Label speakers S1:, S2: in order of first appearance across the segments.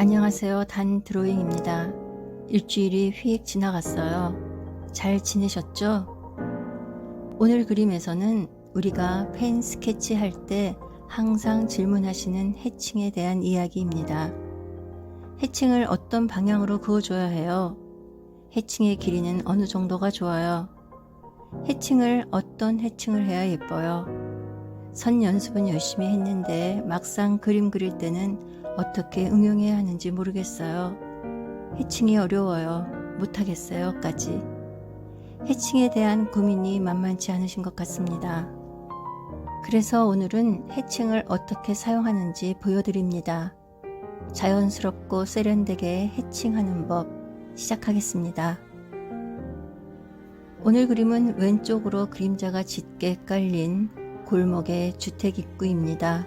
S1: 안녕하세요. 단 드로잉입니다. 일주일이 휙 지나갔어요. 잘 지내셨죠? 오늘 그림에서는 우리가 펜 스케치 할 때 항상 질문하시는 해칭에 대한 이야기입니다. 해칭을 어떤 방향으로 그어줘야 해요? 해칭의 길이는 어느 정도가 좋아요? 해칭을 어떤 해칭을 해야 예뻐요? 선 연습은 열심히 했는데 막상 그림 그릴 때는 어떻게 응용해야 하는지 모르겠어요. 해칭이 어려워요. 못하겠어요. 까지. 해칭에 대한 고민이 만만치 않으신 것 같습니다. 그래서 오늘은 해칭을 어떻게 사용하는지 보여드립니다. 자연스럽고 세련되게 해칭하는 법 시작하겠습니다. 오늘 그림은 왼쪽으로 그림자가 짙게 깔린 골목의 주택 입구입니다.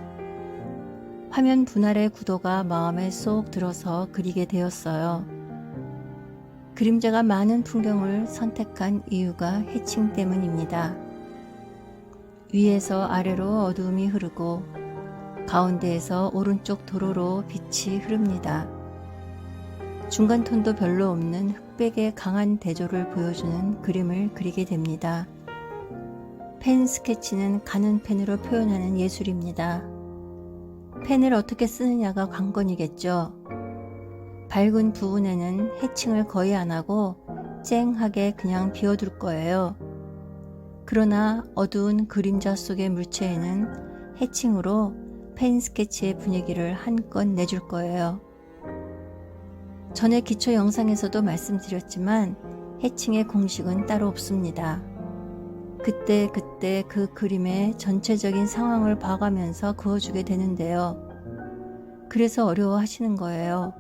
S1: 화면 분할의 구도가 마음에 쏙 들어서 그리게 되었어요. 그림자가 많은 풍경을 선택한 이유가 해칭 때문입니다. 위에서 아래로 어두움이 흐르고 가운데에서 오른쪽 도로로 빛이 흐릅니다. 중간 톤도 별로 없는 흑백의 강한 대조를 보여주는 그림을 그리게 됩니다. 펜 스케치는 가는 펜으로 표현하는 예술입니다. 펜을 어떻게 쓰느냐가 관건이겠죠. 밝은 부분에는 해칭을 거의 안 하고 쨍하게 그냥 비워둘 거예요. 그러나 어두운 그림자 속의 물체에는 해칭으로 펜 스케치의 분위기를 한껏 내줄 거예요. 전에 기초 영상에서도 말씀드렸지만 해칭의 공식은 따로 없습니다. 그때 그 그림의 전체적인 상황을 봐가면서 그어주게 되는데요. 그래서 어려워하시는 거예요.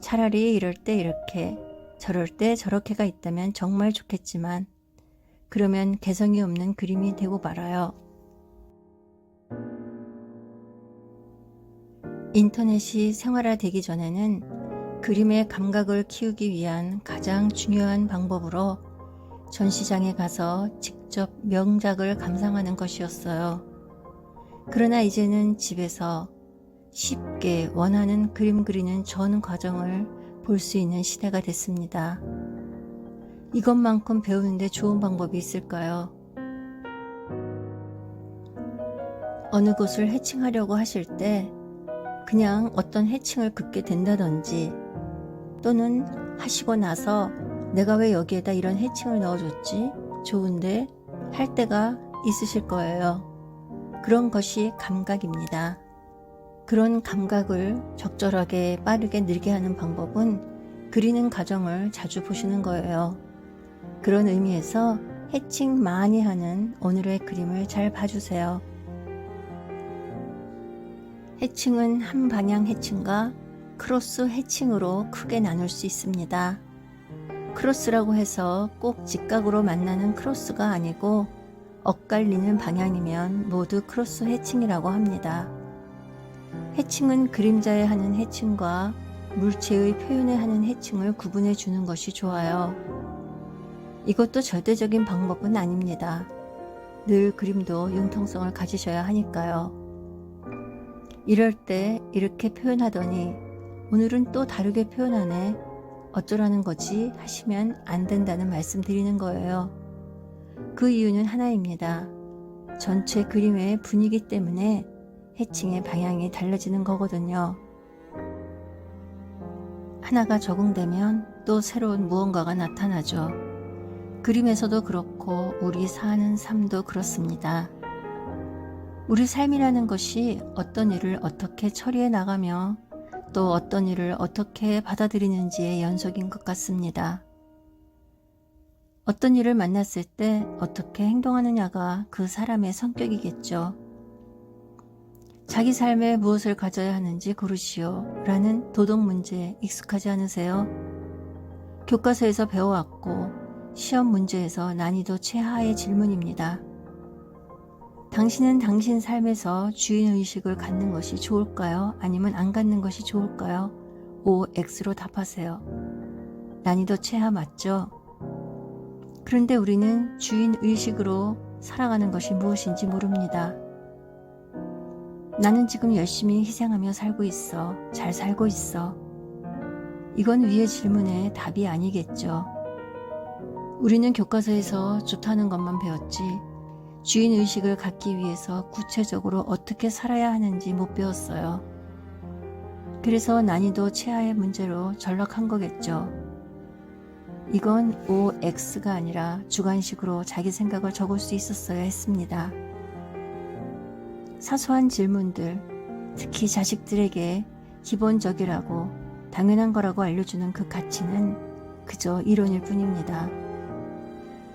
S1: 차라리 이럴 때 이렇게, 저럴 때 저렇게가 있다면 정말 좋겠지만 그러면 개성이 없는 그림이 되고 말아요. 인터넷이 생활화되기 전에는 그림의 감각을 키우기 위한 가장 중요한 방법으로 전시장에 가서 직접 명작을 감상하는 것이었어요. 그러나 이제는 집에서 쉽게 원하는 그림 그리는 전 과정을 볼 수 있는 시대가 됐습니다. 이것만큼 배우는데 좋은 방법이 있을까요? 어느 곳을 해칭하려고 하실 때 그냥 어떤 해칭을 긋게 된다든지 또는 하시고 나서 내가 왜 여기에다 이런 해칭을 넣어줬지? 좋은데? 할 때가 있으실 거예요. 그런 것이 감각입니다. 그런 감각을 적절하게 빠르게 늘게 하는 방법은 그리는 과정을 자주 보시는 거예요. 그런 의미에서 해칭 많이 하는 오늘의 그림을 잘 봐주세요. 해칭은 한 방향 해칭과 크로스 해칭으로 크게 나눌 수 있습니다. 크로스라고 해서 꼭 직각으로 만나는 크로스가 아니고 엇갈리는 방향이면 모두 크로스 해칭이라고 합니다. 해칭은 그림자에 하는 해칭과 물체의 표현에 하는 해칭을 구분해 주는 것이 좋아요. 이것도 절대적인 방법은 아닙니다. 늘 그림도 융통성을 가지셔야 하니까요. 이럴 때 이렇게 표현하더니 오늘은 또 다르게 표현하네. 어쩌라는 거지 하시면 안 된다는 말씀 드리는 거예요. 그 이유는 하나입니다. 전체 그림의 분위기 때문에 해칭의 방향이 달라지는 거거든요. 하나가 적응되면 또 새로운 무언가가 나타나죠. 그림에서도 그렇고 우리 사는 삶도 그렇습니다. 우리 삶이라는 것이 어떤 일을 어떻게 처리해 나가며 또 어떤 일을 어떻게 받아들이는지의 연속인 것 같습니다. 어떤 일을 만났을 때 어떻게 행동하느냐가 그 사람의 성격이겠죠. 자기 삶에 무엇을 가져야 하는지 고르시오 라는 도덕 문제 익숙하지 않으세요? 교과서에서 배워왔고 시험 문제에서 난이도 최하의 질문입니다. 당신은 당신 삶에서 주인의식을 갖는 것이 좋을까요? 아니면 안 갖는 것이 좋을까요? O, X로 답하세요. 난이도 최하 맞죠? 그런데 우리는 주인의식으로 살아가는 것이 무엇인지 모릅니다. 나는 지금 열심히 희생하며 살고 있어. 잘 살고 있어. 이건 위의 질문에 답이 아니겠죠. 우리는 교과서에서 좋다는 것만 배웠지 주인의식을 갖기 위해서 구체적으로 어떻게 살아야 하는지 못 배웠어요. 그래서 난이도 최하의 문제로 전락한 거겠죠. 이건 OX가 아니라 주관식으로 자기 생각을 적을 수 있었어야 했습니다. 사소한 질문들, 특히 자식들에게 기본적이라고 당연한 거라고 알려주는 그 가치는 그저 이론일 뿐입니다.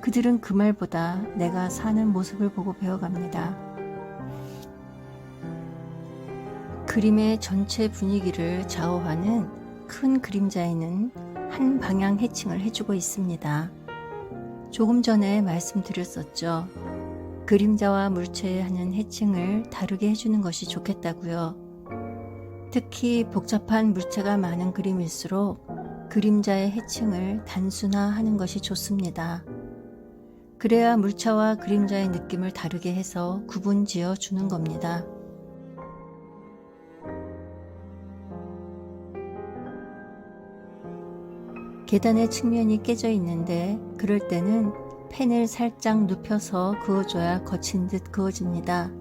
S1: 그들은 그 말보다 내가 사는 모습을 보고 배워갑니다. 그림의 전체 분위기를 좌우하는 큰 그림자에는 한 방향 해칭을 해주고 있습니다. 조금 전에 말씀드렸었죠. 그림자와 물체에 하는 해칭을 다르게 해주는 것이 좋겠다고요. 특히 복잡한 물체가 많은 그림일수록 그림자의 해칭을 단순화하는 것이 좋습니다. 그래야 물체와 그림자의 느낌을 다르게 해서 구분지어 주는 겁니다. 계단의 측면이 깨져 있는데 그럴 때는 펜을 살짝 눕혀서 그어줘야 거친 듯 그어집니다.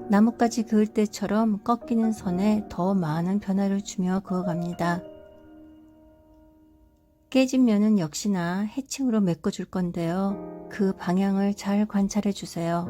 S1: 나뭇가지 그을 때처럼 꺾이는 선에 더 많은 변화를 주며 그어갑니다. 깨진 면은 역시나 해칭으로 메꿔줄 건데요. 그 방향을 잘 관찰해 주세요.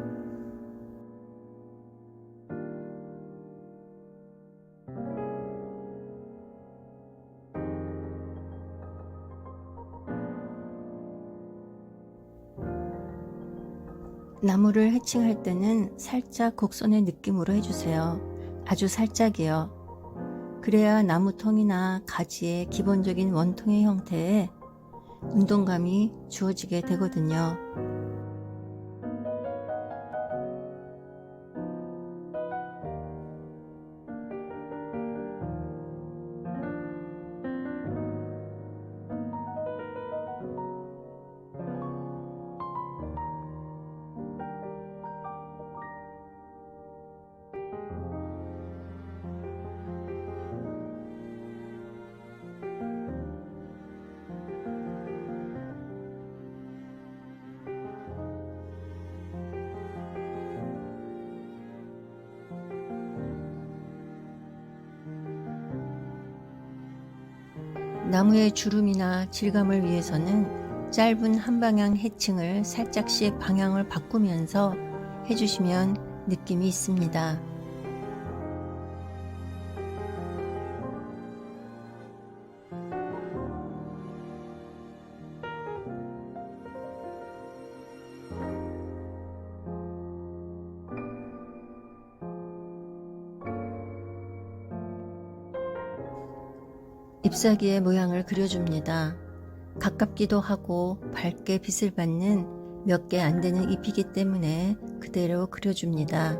S1: 나무를 해칭할 때는 살짝 곡선의 느낌으로 해주세요. 아주 살짝이요. 그래야 나무통이나 가지의 기본적인 원통의 형태에 운동감이 주어지게 되거든요. 나무의 주름이나 질감을 위해서는 짧은 한 방향 해칭을 살짝씩 방향을 바꾸면서 해주시면 느낌이 있습니다. 잎사귀의 모양을 그려줍니다. 가깝기도 하고 밝게 빛을 받는 몇 개 안 되는 잎이기 때문에 그대로 그려줍니다.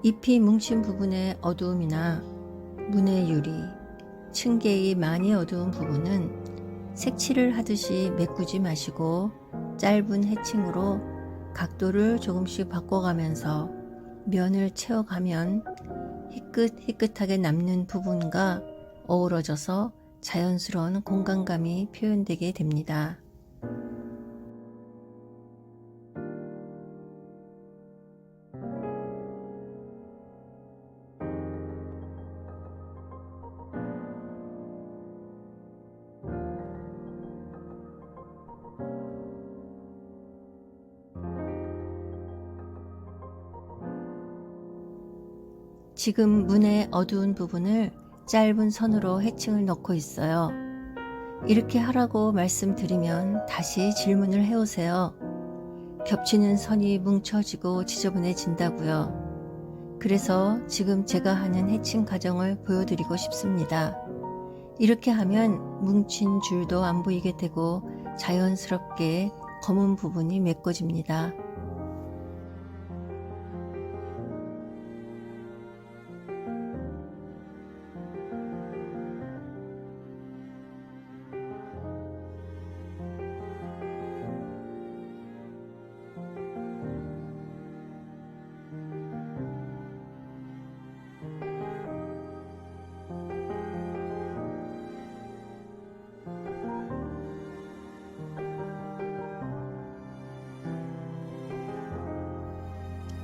S1: 잎이 뭉친 부분의 어두움이나 문의 유리, 층계의 많이 어두운 부분은 색칠을 하듯이 메꾸지 마시고 짧은 해칭으로 각도를 조금씩 바꿔가면서 면을 채워가면 희끗희끗하게 남는 부분과 어우러져서 자연스러운 공간감이 표현되게 됩니다. 지금 문의 어두운 부분을 짧은 선으로 해칭을 넣고 있어요. 이렇게 하라고 말씀드리면 다시 질문을 해오세요. 겹치는 선이 뭉쳐지고 지저분해진다고요. 그래서 지금 제가 하는 해칭 과정을 보여드리고 싶습니다. 이렇게 하면 뭉친 줄도 안 보이게 되고 자연스럽게 검은 부분이 메꿔집니다.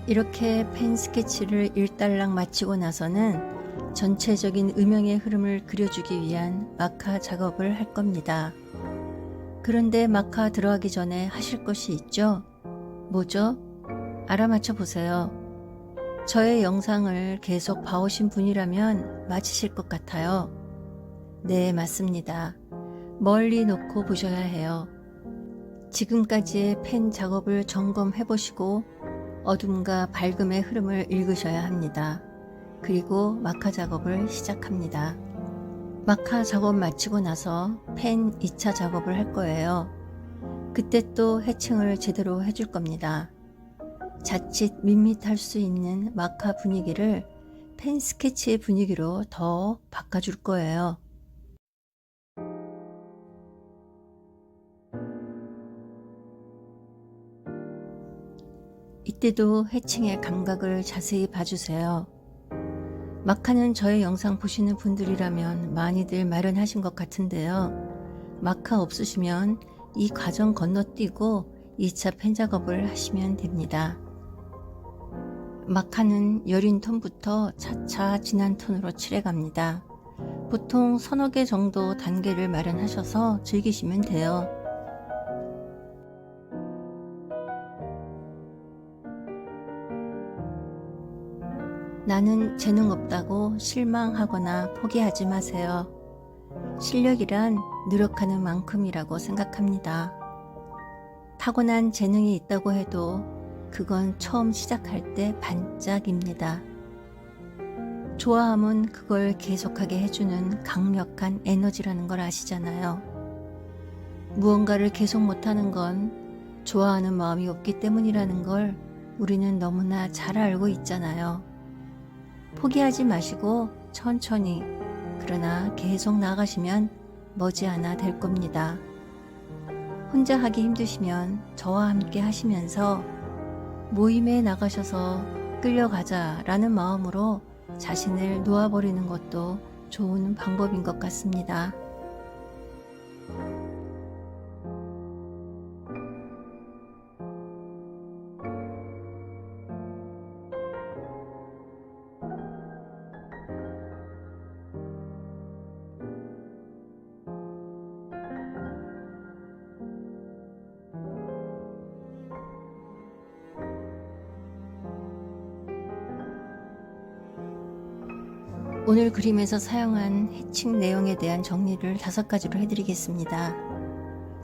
S1: 이렇게 펜 스케치를 일단락 마치고 나서는 전체적인 음영의 흐름을 그려주기 위한 마카 작업을 할 겁니다. 그런데 마카 들어가기 전에 하실 것이 있죠? 뭐죠? 알아맞혀 보세요. 저의 영상을 계속 봐오신 분이라면 맞히실 것 같아요. 네, 맞습니다. 멀리 놓고 보셔야 해요. 지금까지의 펜 작업을 점검해 보시고 어둠과 밝음의 흐름을 읽으셔야 합니다. 그리고 마카 작업을 시작합니다. 마카 작업 마치고 나서 펜 2차 작업을 할 거예요. 그때 또 해칭을 제대로 해줄 겁니다. 자칫 밋밋할 수 있는 마카 분위기를 펜 스케치의 분위기로 더 바꿔줄 거예요. 이때도 해칭의 감각을 자세히 봐주세요. 마카는 저의 영상 보시는 분들이라면 많이들 마련하신 것 같은데요. 마카 없으시면 이 과정 건너뛰고 2차 펜 작업을 하시면 됩니다. 마카는 여린 톤부터 차차 진한 톤으로 칠해갑니다. 보통 서너 개 정도 단계를 마련하셔서 즐기시면 돼요. 나는 재능 없다고 실망하거나 포기하지 마세요. 실력이란 노력하는 만큼이라고 생각합니다. 타고난 재능이 있다고 해도 그건 처음 시작할 때 반짝입니다. 좋아함은 그걸 계속하게 해주는 강력한 에너지라는 걸 아시잖아요. 무언가를 계속 못하는 건 좋아하는 마음이 없기 때문이라는 걸 우리는 너무나 잘 알고 있잖아요. 포기하지 마시고 천천히 그러나 계속 나아가시면 머지않아 될 겁니다. 혼자 하기 힘드시면 저와 함께 하시면서 모임에 나가셔서 끌려가자라는 마음으로 자신을 놓아버리는 것도 좋은 방법인 것 같습니다. 오늘 그림에서 사용한 해칭 내용에 대한 정리를 5가지로 해드리겠습니다.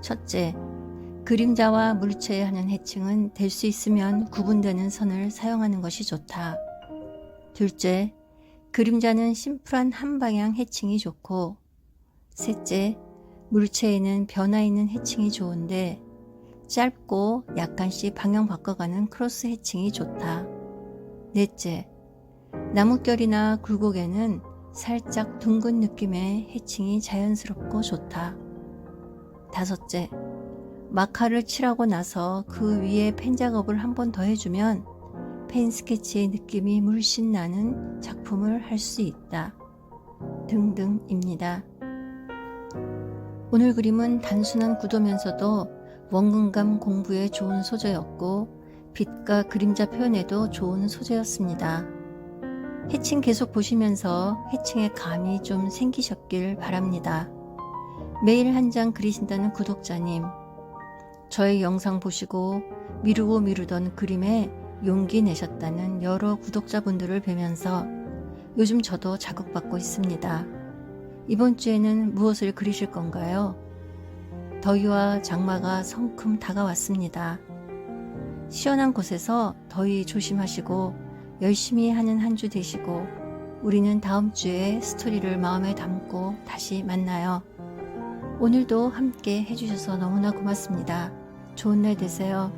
S1: 첫째, 그림자와 물체에 하는 해칭은 될 수 있으면 구분되는 선을 사용하는 것이 좋다. 둘째, 그림자는 심플한 한 방향 해칭이 좋고, 셋째, 물체에는 변화 있는 해칭이 좋은데 짧고 약간씩 방향 바꿔가는 크로스 해칭이 좋다. 넷째, 나뭇결이나 굴곡에는 살짝 둥근 느낌의 해칭이 자연스럽고 좋다. 다섯째, 마카를 칠하고 나서 그 위에 펜 작업을 한 번 더 해주면 펜 스케치의 느낌이 물씬 나는 작품을 할 수 있다. 등등입니다. 오늘 그림은 단순한 구도면서도 원근감 공부에 좋은 소재였고 빛과 그림자 표현에도 좋은 소재였습니다. 해칭 계속 보시면서 해칭의 감이 좀 생기셨길 바랍니다. 매일 한 장 그리신다는 구독자님, 저의 영상 보시고 미루고 미루던 그림에 용기 내셨다는 여러 구독자분들을 뵈면서 요즘 저도 자극받고 있습니다. 이번 주에는 무엇을 그리실 건가요? 더위와 장마가 성큼 다가왔습니다. 시원한 곳에서 더위 조심하시고 열심히 하는 한 주 되시고 우리는 다음 주에 스토리를 마음에 담고 다시 만나요. 오늘도 함께 해주셔서 너무나 고맙습니다. 좋은 날 되세요.